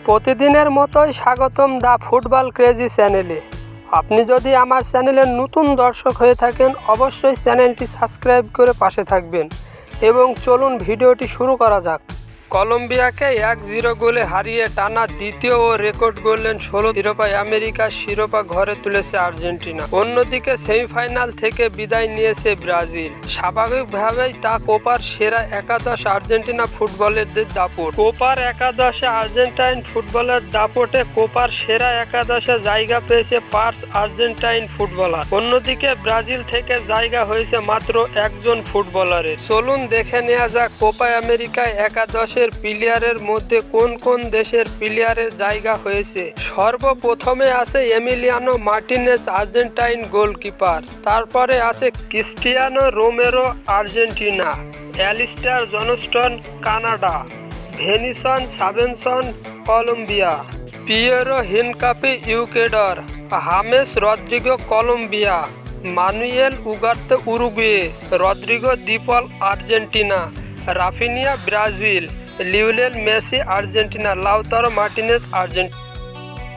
প্রতিদিনের মতোই স্বাগতম দ্য ফুটবল ক্রেজি চ্যানেলে। আপনি যদি আমার চ্যানেলের নতুন দর্শক হয়ে থাকেন অবশ্যই চ্যানেলটি সাবস্ক্রাইব করে পাশে থাকবেন এবং চলুন ভিডিওটি শুরু করা যাক। কলম্বিয়াকে 1-0 গোলে হারিয়ে টানা দ্বিতীয় ও রেকর্ড গড়লেন 16 শিরোপায় আমেরিকার শিরোপা ঘরে তুলেছে আর্জেন্টিনা। অন্যদিকে সেমিফাইনাল থেকে বিদায় নিয়েছে ব্রাজিল। স্বাভাবিকভাবেই তা কোপার সেরা একাদশ আর্জেন্টিনা ফুটবলারদের দাপট। কোপার একাদশে আর্জেন্টাইন ফুটবলের দাপটে কোপার সেরা একাদশে জায়গা পেয়েছে 5 আর্জেন্টাইন ফুটবলার। অন্যদিকে ব্রাজিল থেকে জায়গা হয়েছে মাত্র একজন ফুটবলারের। চলুন দেখে নেওয়া যাক কোপা আমেরিকায় একাদশ প্লেয়ারের মধ্যে কোন কোন দেশের প্লেয়ারের জায়গা হয়েছে। সর্বপ্রথমে আছে এমিলিয়ানো মার্টিনেজ, আর্জেন্টাইন গোলকিপার। তারপরে আছে Cristiano Romero, Argentina. Alistair Johnston, Canada. ভেনিসন সাবেনসন, Colombia. Piero Hincapie, Ecuador. James Rodriguez, Colombia. Manuel Ugarte, Uruguay. Rodrigo De Paul, Argentina. Raphinha, Brazil. Lionel Messi, Argentina. Lautaro Martinez, Argentina.